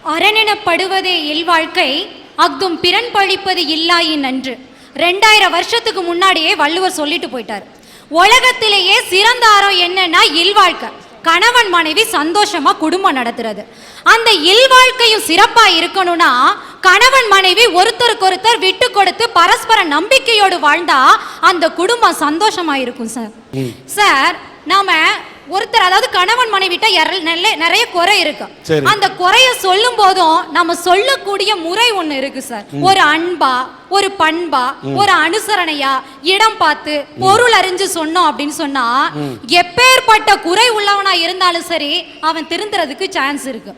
அரணெனப்படுவதே இல்வாழ்க்கை அஃதும் பிறன் பழிப்பது இல்லாயின் நன்று. 2000 வருஷத்துக்கு முன்னாடியே வள்ளுவர் சொல்லிட்டு போயிட்டார். உலகத்திலேயே சிறந்த அறம் என்னன்னா இல்வாழ்க்கை. கணவன் மனைவி சந்தோஷமா குடும்பம் நடத்துறது. அந்த இல்வாழ்க்கையும் சிறப்பா இருக்கணும்னா கணவன் மனைவி ஒருத்தருக்கொருத்தர் விட்டு கொடுத்து பரஸ்பர நம்பிக்கையோடு வாழ்ந்தா அந்த குடும்பம் சந்தோஷமா இருக்கும் சார். சார் நாம ஒருத்தர் அதாவது கணவன் மனைவிட்ட நிறைய குறை இருக்கு. அந்த குறைய சொல்லும் போதும் நம்ம சொல்லக்கூடிய முறை ஒண்ணு இருக்கு சார். ஒரு அன்பா, ஒரு பண்பா, ஒரு அனுசரணையா, இடம் பார்த்து பொருள் அறிஞ்சு சொன்னோம் அப்படின்னு சொன்னா எப்பேற்பட்ட குறை உள்ளவனா இருந்தாலும் சரி அவன் திருந்துறதுக்கு சான்ஸ் இருக்கு.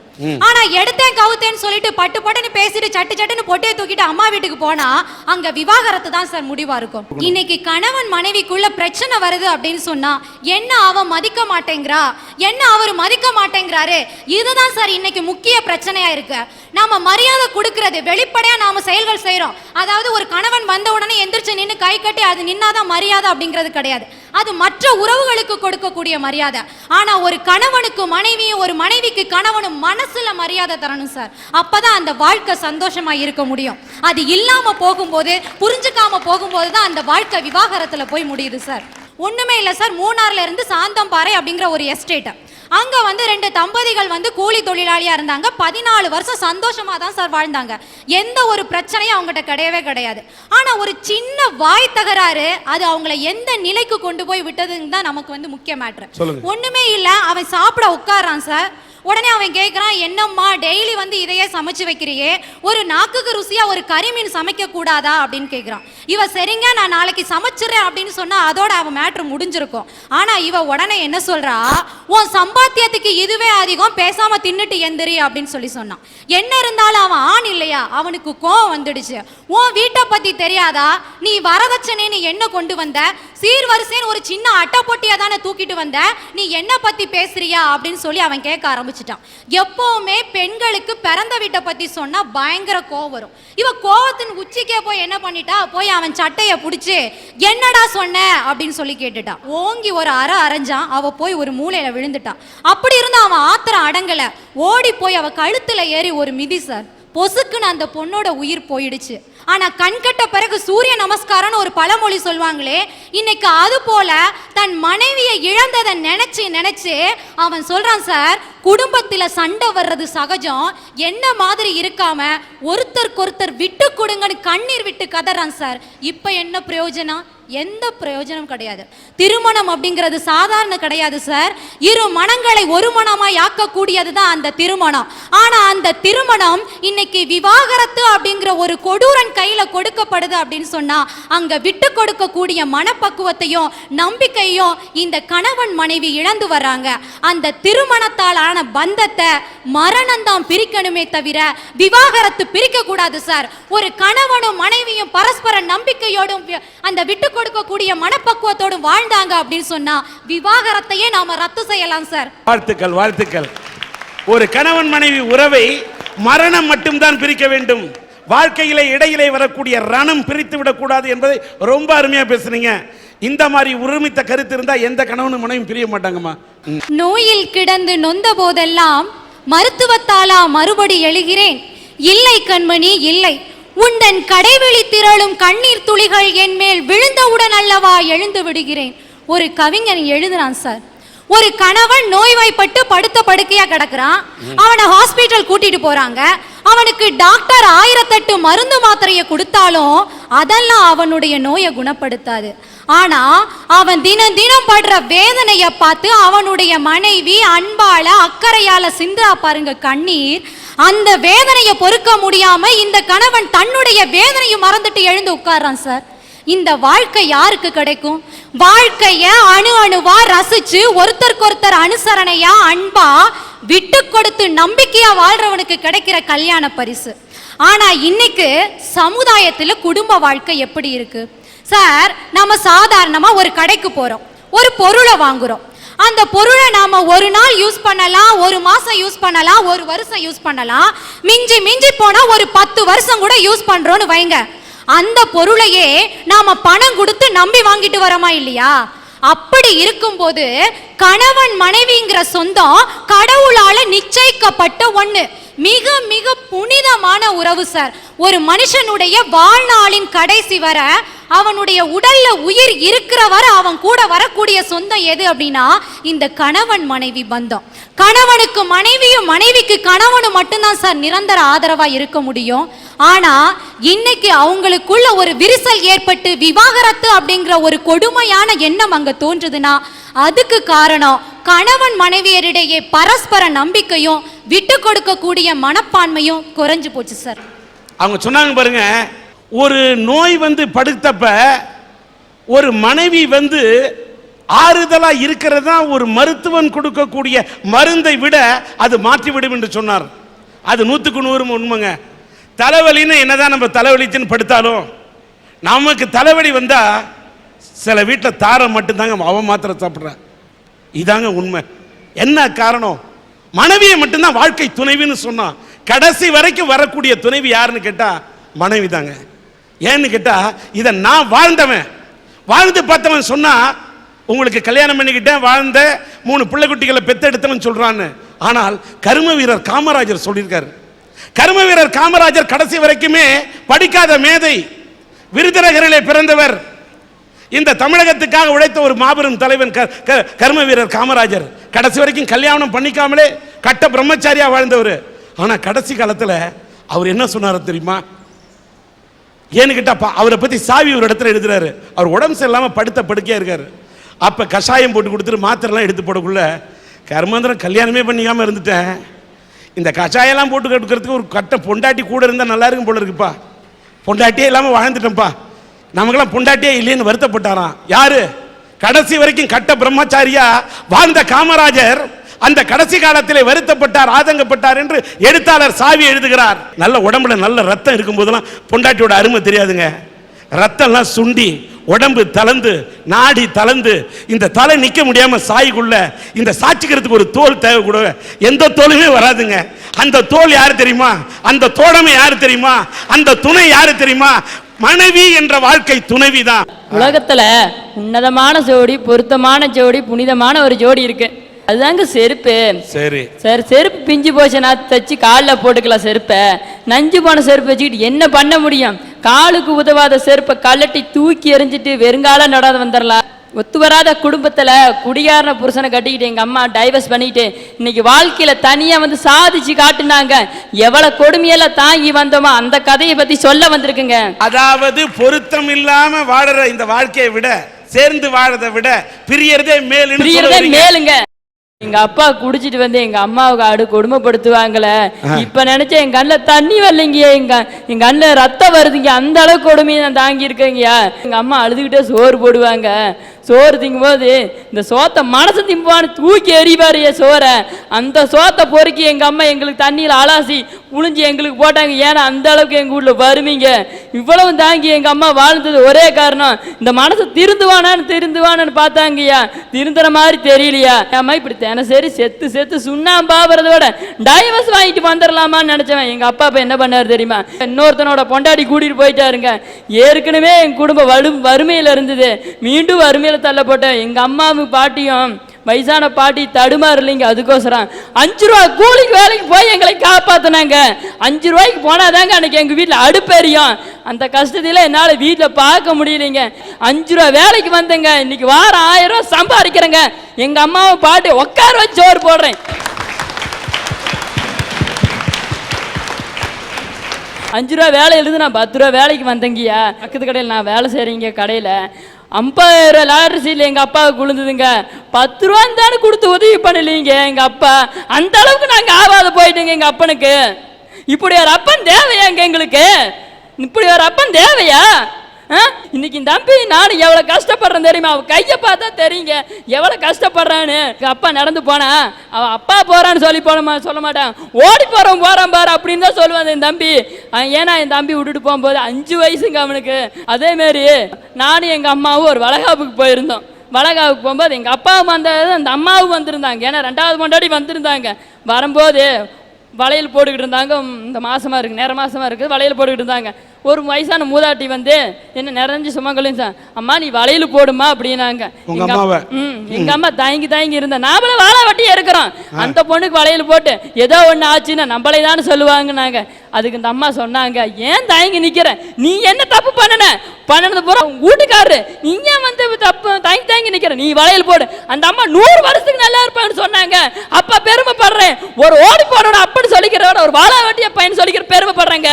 ஆனா எடுத்தேன் கவுத்தேன்னு சொல்லிட்டு பட்டு பட்டுன்னு பேசிட்டு சட்டு சட்டுன்னு பொட்டையை தூக்கிட்டு அம்மா வீட்டுக்கு போனா அங்க விவாகரத்து தான் சார் முடிவா இருக்கும். இன்னைக்கு கணவன் மனைவிக்குள்ள பிரச்சனை வருது அப்படின்னு சொன்னா என்ன அவன் மதிக்க மாட்டேங்கிறா, என்ன அவர் மதிக்க மாட்டேங்கிறாரு, இதுதான் சார் இன்னைக்கு முக்கிய பிரச்சனையா இருக்கு. நாம மரியாதை கொடுக்கறது வெளிப்படையா நாம செயல்கள் செய்யறோம். அதாவது ஒரு கணவன் வந்த உடனே எந்திரிச்சு நின்று கை கட்டி அது நின்னாதான் மரியாதை அப்படிங்கிறது கிடையாது. அது மற்ற உறவுகளுக்கு கொடுக்கக்கூடிய மரியாதை. ஆனா ஒரு கணவனுக்கு மனைவியும் ஒரு மனைவிக்கு கணவனும் மனசுல மரியாதை தரணும் சார். அப்பதான் அந்த வாழ்க்கை சந்தோஷமா இருக்க முடியும். அது இல்லாம போகும்போது புரிஞ்சுக்காம போகும்போது தான் அந்த வாழ்க்கை விவாகரத்துல போய் முடியுது சார். ஒண்ணுமே இல்லை சார். மூணார்ல இருந்து சாந்தம்பாறை அப்படிங்கிற ஒரு எஸ்டேட். அங்க 2 தம்பதிகள் கூலி தொழிலாளியா இருந்தாங்க. 14 வருஷம் சந்தோஷமா தான் சார் வாழ்ந்தாங்க. எந்த ஒரு பிரச்சனையும் அவங்ககிட்ட கிடையவே கிடையாது. ஆனா ஒரு சின்ன வாய் தகராறு அது அவங்கள எந்த நிலைக்கு கொண்டு போய் விட்டதுன்னு தான் நமக்கு முக்கிய மேட்டர். ஒண்ணுமே இல்ல, அவன் சாப்பிட உட்கார்றான் சார். உடனே அவன் கேட்குறான், என்னம்மா டெய்லி இதையே சமைச்சு வைக்கிறியே, ஒரு நாக்குக்கு ருசியா ஒரு கறிமீன் சமைக்க கூடாதா அப்படின்னு கேட்குறான். இவ சரிங்க நான் நாளைக்கு சமைச்சிடுறேன் அப்படின்னு சொன்னா அதோட அவன் மேட்ரு முடிஞ்சிருக்கும். ஆனா இவ உடனே என்ன சொல்றா, உன் சம்பாத்தியத்துக்கு இதுவே அதிகம், பேசாம தின்னுட்டு எந்திரி அப்படின்னு சொன்னான். என்ன இருந்தாலும் அவன் ஆண் இல்லையா, அவனுக்கு கோவம் வந்துடுச்சு. உன் வீட்டை பத்தி தெரியாதா, நீ வரதட்சணைன்னு என்ன கொண்டு வந்த, சீர்வரிசைன்னு ஒரு சின்ன அட்டை பொட்டியா தானே தூக்கிட்டு வந்த, நீ என்ன பத்தி பேசுறியா அப்படின்னு சொல்லி அவன் கேட்க ஆரம்பிச்சிட்டான். எப்பவுமே பெண்களுக்கு பிறந்த வீட்டை பத்தி சொன்னா பயங்கர கோவம் வரும். இவ கோவத்தின் உச்சிக்கே போய் என்ன பண்ணிட்டா, போய் அவன் சட்டைய பிடிச்சு என்னடா சொன்ன அப்படின்னு சொல்லி கேட்டுட்டான். ஓங்கி ஒரு அரைஞ்சான். அவ போய் ஒரு மூலையில விழுந்துட்டான். அப்படி இருந்து அவன் ஆத்திரம் அடங்கல, ஓடி போய் அவ கழுத்துல ஏறி ஒரு மிதி சார். பொசுக்குன்னு அந்த பொண்ணோட உயிர் போயிடுச்சு. ஆனா கண்கட்ட பிறகு சூரிய நமஸ்காரம்னு ஒரு பழமொழி சொல்வாங்களே, இன்னைக்கு அது போல தன் மனைவியை இழந்ததை நினைச்சு அவன் சொல்றான் சார், குடும்பத்துல சண்டை வர்றது சகஜம், என்ன மாதிரி இருக்காம ஒருத்தருக்கொருத்தர் விட்டு கொடுங்கன்னு கண்ணீர் விட்டு கதறான் சார். இப்ப என்ன பிரயோஜனம்? எந்த பிரயோஜனம் கிடையாது. திருமணம் அப்படிங்கிறது சாதாரண கிடையாது சார். இரு மனங்களை ஒரு மனமாய் ஆக்கக்கூடியது தான் அந்த திருமணம். ஆனா அந்த திருமணம் இன்னைக்கு விவாகரத்து அப்படிங்கிற ஒரு கொடூரன் கையில கொடுக்கப்படுது அப்படின்னு சொன்னா அங்க விட்டு கொடுக்கக்கூடிய மனப்பக்குவத்தையும் நம்பிக்கையும் இந்த கணவன் மனைவி இழந்து வர்றாங்க. அந்த திருமணத்தால் ஆன பந்தத்தை மரணம் தான் பிரிக்கணுமே தவிர விவாகரத்து பிரிக்க கூடாது சார். ஒரு கணவனும் மனைவியும் பரஸ்பர நம்பிக்கையோடும் அந்த விட்டு கொடுக்கக்கூடிய மனப்பக்குவத்தோடும் வாழ்ந்தாங்க அப்படின்னு சொன்னா விவாகரத்தையே நாம ரத்து செய்யலாம் சார். வாழ்த்துக்கள், வாழ்த்துக்கள். ஒரு கணவன் மனைவி உறவை மரணம் மட்டும்தான் பிரிக்க வேண்டும். வாழ்க்கையில இடையிலே வரக்கூடிய ரணம் பிரித்து விடக்கூடாது என்பதை ரொம்ப அருமையா பேசுறீங்க. இந்த மாதிரி உரிமைத்த கருத்து இருந்தா எந்த கணவனும் மனைவியும் பிரிய மாட்டாங்கம்மா. நோயில் கிடந்து நொந்த போதெல்லாம் மருத்துவத்தாலா மறுபடி எழுகிறேன், இல்லை கண்மணி இல்லை, உந்தன் கடைவெளி திரளும் கண்ணீர் துளிகள் என் மேல் விழுந்தவுடன் அல்லவா எழுந்து விடுகிறேன். ஒரு கவிஞன் எழுதுறான் சார். ஒரு கணவன் நோய்வாய்ப்பட்டு படுத்த படுக்கையா கிடக்குறான். அவனை ஹாஸ்பிட்டல் கூட்டிட்டு போறாங்க. அவனுக்கு டாக்டர் 1008 மருந்து மாத்திரையை கொடுத்தாலும் அதெல்லாம் அவனுடைய நோயை குணப்படுத்தாது. ஆனா அவன் தினம் தினம் படுற வேதனையை பார்த்து அவனுடைய மனைவி அன்பால அக்கறையால சிந்தா பாருங்க கண்ணீர். அந்த வேதனையை பொறுக்க முடியாம இந்த கணவன் தன்னுடைய வேதனையும் மறந்துட்டு எழுந்து உட்கார்றான் சார். இந்த வாழ்க்கை யாருக்கு கிடைக்கும்? வாழ்க்கைய அணு அணுவா ரசிச்சு ஒருத்தருக்கொருத்தர் அனுசரணையா அன்பா விட்டு கொடுத்து நம்பிக்கையா வாழ்றவனுக்கு கிடைக்கிற கல்யாண பரிசு. ஆனா இன்னைக்கு சமுதாயத்துல குடும்ப வாழ்க்கை எப்படி இருக்கு சார்? நம்ம சாதாரணமா ஒரு கடைக்கு போறோம், ஒரு பொருளை வாங்குறோம். அந்த பொருளை நாம ஒரு நாள் யூஸ் பண்ணலாம், ஒரு மாசம் யூஸ் பண்ணலாம், ஒரு வருஷம் யூஸ் பண்ணலாம், மிஞ்சி மிஞ்சி போனா ஒரு 10 வருஷம் கூட யூஸ் பண்றோம்னு வைங்க. அந்த பொருளையே நாம பணம் கொடுத்து நம்பி வாங்கிட்டு வரோமா இல்லையா? அப்படி இருக்கும்போது கணவன் மனைவிங்கிற சொந்தம் கடவுளால நிச்சயிக்கப்பட்ட ஒண்ணு. மிக மிக புனிதமான உறவு சார். ஒரு மனுஷனுடைய வாழ்நாளின் கடைசி வர அவனுடைய உடல்ல உயிர் இருக்கிற வரை அவன் கூட வரக்கூடிய சொந்தம் எது அப்படின்னா இந்த கணவன் மனைவி பந்தம். கணவனுக்கு மனைவியும் மனைவிக்கு கணவனும் மட்டும்தான் சார் நிரந்தர ஆதரவா இருக்க முடியும். ஆனா இன்னைக்கு அவங்களுக்குள்ள ஒரு விரிசல் ஏற்பட்டு விவாகரத்து அப்படிங்கிற ஒரு கொடுமையான எண்ணம் அங்க தோன்றுதுன்னா அதுக்கு காரணம் கணவன் மனைவியரிடையே பரஸ்பர நம்பிக்கையும் விட்டு கொடுக்கக்கூடிய மனப்பான்மையும் குறைஞ்சு போச்சு சார். அவங்க சொன்னாங்க பாருங்க, ஒரு நோய் வந்து படுத்தப்ப ஒரு மனைவி வந்து ஆறுதலா இருக்கிறது தான் ஒரு மருத்துவன் கொடுக்கக்கூடிய மருந்தை விட அது மாற்றிவிடும் என்று சொன்னார். அது 100க்கு 100 உண்மைங்க. தலைவலின்னு என்னதான் நம்ம தலைவலிச்சுன்னு படுத்தாலும் நமக்கு தலைவலி வந்தா சில வீட்டில் தாரம் மட்டும்தாங்க அவன் மாத்திரை சாப்பிட்றான். இதாங்க உண்மை. என்ன காரணம்? மனைவியை மட்டும்தான் வாழ்க்கை துணைவின்னு சொன்னான். கடைசி வரைக்கும் வரக்கூடிய துணைவி யாருன்னு கேட்டா மனைவி தாங்க. ஏன்னு கேட்டா இதை நான் வாழ்ந்து பார்த்தவன் சொன்னா உங்களுக்கு கல்யாணம் பண்ணிக்கிட்டேன் வாழ்ந்த 3 பிள்ளை குட்டிகளை பெத்தெடுத்தவன் சொல்றான்னு. ஆனால் கர்ம வீரர் காமராஜர் சொல்லியிருக்காரு. கர்ம வீரர் காமராஜர் கடைசி வரைக்குமே படிக்காத மேதை, விருதுநகரிலே பிறந்தவர், இந்த தமிழகத்துக்காக உழைத்த ஒரு மாபெரும் தலைவன் கர்ம வீரர் காமராஜர். கடைசி வரைக்கும் கல்யாணம் பண்ணிக்காமலே கட்ட பிரம்மச்சாரியா வாழ்ந்தவர். ஆனா கடைசி காலத்தில் அவர் என்ன சொன்னார் தெரியுமா? ஏன்னு கேட்டா அவரை பத்தி சாவி ஒரு இடத்துல எழுதுறாரு. அவர் உடம்பு சரியில்லாம படுக்கையா இருக்காரு. அப்ப கஷாயம் போட்டு கொடுத்துட்டு மாத்திரைலாம் எடுத்து போடக்குள்ள கர்மாந்திரம் கல்யாணமே பண்ணிக்காம இருந்துட்டேன், இந்த கஷாயெல்லாம் போட்டு கொடுக்கறதுக்கு ஒரு கட்ட பொண்டாட்டி கூட இருந்தால் நல்லா இருக்கும் போல இருக்குப்பா, பொண்டாட்டியே இல்லாமல் வாழ்ந்துட்டேன்ப்பா, நமக்கெல்லாம் பொண்டாட்டியே இல்லைன்னு வருத்தப்பட்டாராம். யாரு? கடைசி வரைக்கும் கட்ட பிரம்மச்சாரியா வாழ்ந்த காமராஜர் அந்த கடைசி காலத்திலே வருத்தப்பட்டார், ஆதங்கப்பட்டார் என்று எழுத்தாளர் சாவி எழுதுகிறார். நல்ல உடம்புல நல்ல ரத்தம் இருக்கும் போதெல்லாம் பொண்டாட்டியோட அருமை தெரியாதுங்க. ரத்தம்லாம் சுண்டி உடம்பு தளர்ந்து நாடி தளர்ந்து இந்த தலை நிக்க முடியாம சாய்க்குள்ள இந்த சாட்சிக்கிறதுக்கு ஒரு தோல் தேவை கூட. எந்த தோலுமே வராதுங்க. அந்த தோல் யாரு தெரியுமா? அந்த தோழமை யாரு தெரியுமா? அந்த துணை யாரு தெரியுமா? மனைவி என்ற வாழ்க்கை துணைவிதான். உலகத்துல உன்னதமான ஜோடி, பொருத்தமான ஜோடி, புனிதமான ஒரு ஜோடி இருக்கு. அதுதாங்க செருப்பு. சரி சார், செருப்பு பிஞ்சு போச்சுன்னா தச்சு காலில் போட்டுக்கலாம். செருப்பை நஞ்சு போன செருப்பு வச்சுக்கிட்டு என்ன பண்ண முடியும்? காலுக்கு உதவாத செருப்பை கழட்டி தூக்கி எறிஞ்சிட்டு வெறுங்கால நடாத வந்துடலாம். ஒத்து வராத குடும்பத்துல குடிகாரன புருஷனை கட்டிக்கிட்டு எங்க அம்மா டைவர்ஸ் பண்ணிட்டு இன்னைக்கு வாழ்க்கையில தனியா வந்து சாதிச்சு காட்டுனாங்க. எவ்வளவு கொடுமையெல்லாம் தாங்கி வந்தோமா அந்த கதையை பத்தி சொல்ல வந்திருக்குங்க. அதாவது பொருத்தம் இல்லாம வாழற இந்த வாழ்க்கையை விட சேர்ந்து வாழறதை விட பிரியறதே மேலுங்க. எங்க அப்பா குடிச்சிட்டு வந்து எங்க அம்மாவுக்கு கொடுமைப்படுத்துவாங்கள. இப்ப நினைச்ச என் கண்ணுல தண்ணி வரலைங்க, என் கண்ணுல ரத்தம் வருதுங்க. அந்த அளவுக்கு கொடுமையை நான் தாங்கி இருக்கேங்கய்யா. எங்க அம்மா அழுதுகிட்டே சோறு போடுவாங்க. சோறு திங்கும் போது இந்த சோத்தை மனசு திம்பான்னு தூக்கி எறிவாரு சோறை. அந்த சோத்தை பொறுக்கி எங்க அம்மா எங்களுக்கு தண்ணியில் அலாசி புழிஞ்சு எங்களுக்கு போட்டாங்க. ஏன்னா அந்த அளவுக்கு எங்க வீட்டுல வருவீங்க. இவ்வளவு தாங்கி எங்க அம்மா வாழ்ந்தது ஒரே காரணம் இந்த மனசு திருந்துவானு பார்த்தாங்கய்யா. திருந்துற மாதிரி தெரியலையா? அம்மா இப்படி தினசரி செத்து செத்து சுண்ணாம்பாவறதோட டைவர்ஸ் வாங்கிட்டு வந்துடலாமான்னு நினைச்சவன் எங்க அப்பா இப்ப என்ன பண்ணாரு தெரியுமா? இன்னொருத்தனோட பொண்டாடி கூட்டிட்டு போயிட்டாருங்க. ஏற்கனவே என் குடும்பம் வறுமையில இருந்தது, மீண்டும் வறுமையில தள்ளப்பட்ட எங்க அம்மாவும் பாட்டியும் வயசான பாட்டி தடுமாறு இல்லைங்க. அதுக்கோசரம் 5 ரூபா கூலிக்கு வேலைக்கு போய் எங்களை காப்பாத்தினாங்க. 5 ரூபாய்க்கு போனாதாங்க அன்னைக்கு எங்க வீட்டுல அடுப்பெரியும். அந்த கஷ்டத்தில என்னால வீட்டுல பார்க்க முடியலைங்க. 5 ரூபா வேலைக்கு வந்தேங்க. இன்னைக்கு வாரம் 1000 ரூபா சம்பாதிக்கிறேங்க. எங்க அம்மாவை பாட்டி உட்கார வச்சு சோறு போடுறேன். 5 ரூபா வேலை எழுது நான் 10 ரூபா வேலைக்கு வந்தேங்கய்யா. பக்கத்து கடையில் நான் வேலை செய்கிறேங்க. கடையில் 50,000 லாட்டரி சீல் எங்கள் அப்பாவுக்கு விழுந்ததுங்க. 10 ரூபான்னு தானே கொடுத்து உதவி பண்ணலீங்க எங்கள் அப்பா. அந்த அளவுக்கு நாங்கள் ஆவாத போயிட்டோங்க எங்கள் அப்பனுக்கு. இப்படி ஒரு அப்பன் தேவையாங்க எங்களுக்கு? இப்படி ஒரு அப்பன் தேவையா? இன்னைக்கு தம்பி நானும் எவ்வளவு கஷ்டப்படுறேன் தெரியுமா? அவ கையை பார்த்தா தெரியுங்க எவ்வளவு கஷ்டப்படுறான்னு. அப்பா நடந்து போனா அவ அப்பா போறான்னு சொல்லி சொல்ல மாட்டான், ஓடி போறான் பாரு அப்படின்னு தான் சொல்லுவான் என் தம்பி. ஏன்னா என் தம்பி விட்டுட்டு போகும்போது 5 வயசுங்க அவனுக்கு. அதே மாதிரி நானும் எங்க அம்மாவும் ஒரு வளகாப்புக்கு போயிருந்தோம். வளகாவுக்கு போகும்போது எங்கள் அப்பாவும் வந்தது, அந்த அம்மாவும் வந்திருந்தாங்க. ஏன்னா 2வது பொண்டாட்டி வந்திருந்தாங்க. வரும்போது வளையல் போட்டுக்கிட்டு இருந்தாங்க. இந்த மாசமாக இருக்குது, நேர மாசமாக இருக்குது, வளையல் போட்டுக்கிட்டு இருந்தாங்க. ஒரு வயசான மூதாட்டி வந்து என்ன நிறைஞ்சு சுமங்கலையும் அம்மா நீ வளையல் போடுமா அப்படின்னாங்க. எங்க அம்மா தயங்கி தயங்கி இருந்த நாமளும் வாழை வட்டி இருக்கிறோம், அந்த பொண்ணுக்கு வளையல் போட்டு ஏதோ ஒண்ணு ஆச்சுன்னா நம்மளே தான் சொல்லுவாங்கன்னாங்க. அதுக்கு இந்த அம்மா சொன்னாங்க, ஏன் தயங்கி நிக்கிற, நீ என்ன தப்பு பண்ணனது பூரா வீட்டுக்காரரு, நீ ஏன் வந்து தப்பு தயங்கி தயங்கி நிக்கிற, நீ வளையல் போடு, அந்த அம்மா 100 வருஷத்துக்கு நல்லா இருப்பான்னு சொன்னாங்க. அப்ப பெருமைப்படுறேன், ஒரு ஓடி போடணும் அப்படின்னு சொல்லிக்கிறோட ஒரு வாழை வட்டிய பையன் சொல்லிக்கிற பெருமைப்படுறேங்க.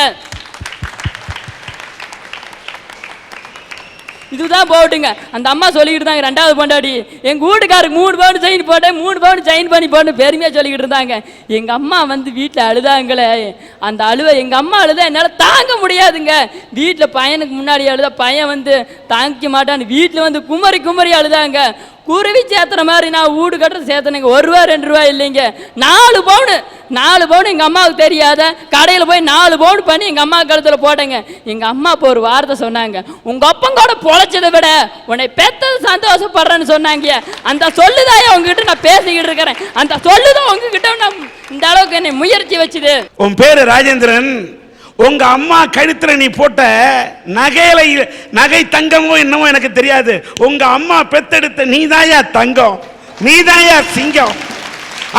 இதுதான் போட்டுங்க. அந்த அம்மா சொல்லிக்கிட்டு இருந்தாங்க, 2வது பொண்டாடி எங்க வீட்டுக்காருக்கு 3 பவுன் செயின் போட்டேன், 3 பவுன் செயின் பண்ணி போட்டு பெருமையா சொல்லிக்கிட்டு இருந்தாங்க. எங்க அம்மா வந்து வீட்டில் அழுதாங்களே, அந்த அழுவை எங்க அம்மா அழுதா என்னால தாங்க முடியாதுங்க. வீட்டில் பையனுக்கு முன்னாடி அழுதா பையன் வந்து தாங்கிக்க மாட்டான்னு வீட்டில் வந்து குமரி குமரி அழுதாங்க. குருவி சேர்த்துற மாதிரி நான் வீடு கட்டுறது சேர்த்தனுங்க, 1 ரூபா 2 ரூபா இல்லைங்க, 4 பவுன் எங்கள் அம்மாவுக்கு தெரியாத கடையில் போய் 4 பவுன் பண்ணி எங்கள் அம்மா கழுத்தில் போட்டேங்க. எங்கள் அம்மா இப்போ ஒரு வார்த்தை சொன்னாங்க, உங்கள் அப்பங்கூட பொழைச்சதை விட உன்னை பெத்தது சந்தோஷப்படுறேன்னு சொன்னாங்க. அந்த சொல்லுதான் உங்ககிட்ட நான் பேசிக்கிட்டு இருக்கிறேன், அந்த சொல்லுதான் உங்ககிட்ட நான் இந்த அளவுக்கு என்னை முயற்சி வச்சுது. உன் பேரு ராஜேந்திரன், உங்க அம்மா கழுத்துல நீ போட்ட நகை தங்கமோ என்னமோ எனக்கு தெரியாது, உங்க அம்மா பெத்தெடுத்த நீதாயா தங்கம், நீதாயா சிங்கம்.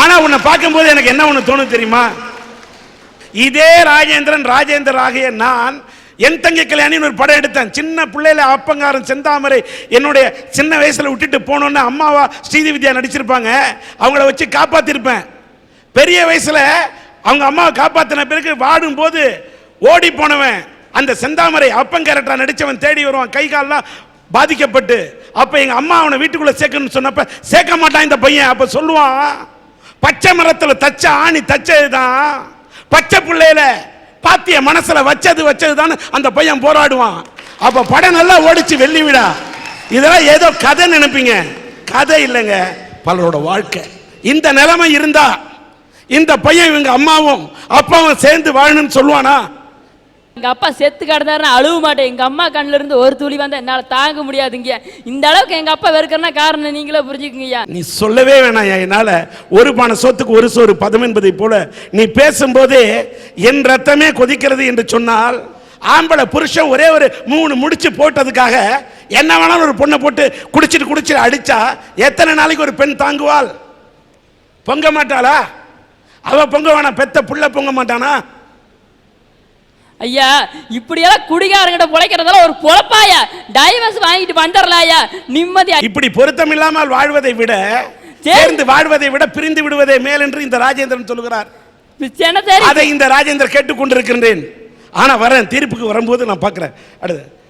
ஆனா உன்னை பார்க்கும்போது எனக்கு என்ன ஒண்ணு தோணும் தெரியுமா, இதே ராஜேந்திரன் ஆகிய நான் என் தங்கை கல்யாணின்னு ஒரு படம் எடுத்தேன். சின்ன பிள்ளையில அப்பங்காரன் செந்தாமரை என்னுடைய சின்ன வயசுல விட்டுட்டு போனோன்னு அம்மாவா ஸ்ரீதி வித்யா நடிச்சிருப்பாங்க, அவங்கள வச்சு காப்பாத்திருப்பேன். பெரிய வயசுல அவங்க அம்மாவை காப்பாத்தின பிறகு வாடும் போது ஓடி போனவன் அந்த செந்தாமரை அப்பன் கேரக்டரா நடிச்சவன் தேடி வருவான், கை கால்லாம் பாதிக்கப்பட்டு. அப்ப எங்க அம்மா அவனை வீட்டுக்குள்ள சேர்க்கணும்னு சொன்னப்ப சேர்க்க மாட்டான் இந்த பையன். அப்ப சொல்லுவான், பச்சை மரத்துல தச்ச ஆணி தச்சதுதான், பச்சை பிள்ளையில பாத்திய மனசுல வச்சதுதான் அந்த பையன் போராடுவான். அப்ப படம் நல்லா ஓடிச்சு வெள்ளி விடா. இதெல்லாம் ஏதோ கதை நினைப்பீங்க, கதை இல்லைங்க, பலரோட வாழ்க்கை. இந்த நிலைமை இருந்தா இந்த பையன் இவங்க அம்மாவும் அப்பாவும் சேர்ந்து வாழணும்னு சொல்லுவானா? எங்க அப்பா செத்து கிடந்தாருன்னா அழுவ மாட்டேன், எங்க அம்மா கண்ணுல இருந்து ஒரு துளி வந்தா என்னால தாங்க முடியாதுங்க. இந்த அளவுக்கு எங்க அப்பா வெறுக்கிறனா காரணம் நீங்களே புரிஞ்சுக்குங்கய்யா. நீ சொல்லவே வேணாம், என்னால ஒரு பானை சோத்துக்கு ஒரு சோறு பதம் என்பதை போல நீ பேசும்போதே என் ரத்தமே கொதிக்கிறது என்று சொன்னால், ஆம்பளை புருஷன் ஒரே ஒரு 3 முடிச்சு போட்டதுக்காக என்ன வேணாலும் ஒரு பொண்ணை போட்டு குடிச்சிட்டு அடிச்சா எத்தனை நாளைக்கு ஒரு பெண் தாங்குவாள்? பொங்க மாட்டாளா? அவ பொங்க வேணா, பெத்த புள்ள பொங்க மாட்டானா? ஐயா இப்படியெல்லாம் குடிகாரங்கிட்ட பொழைக்கிறதெல்லாம் ஒரு பொழப்பாயா? டைவர்ஸ் வாங்கிட்டு வந்துடலாயா நிம்மதியா? இப்படி பொருத்தம் இல்லாமல் வாழ்வதை விட சேர்ந்து வாழ்வதை விட பிரிந்து விடுவதே மேல் என்று இந்த ராஜேந்திரன் சொல்லுகிறார். அதை இந்த ராஜேந்திரன் கேட்டுக்கொண்டிருக்கின்றேன். ஆனா வரேன், தீர்ப்புக்கு வரும்போது நான் பார்க்கிறேன். அடுத்து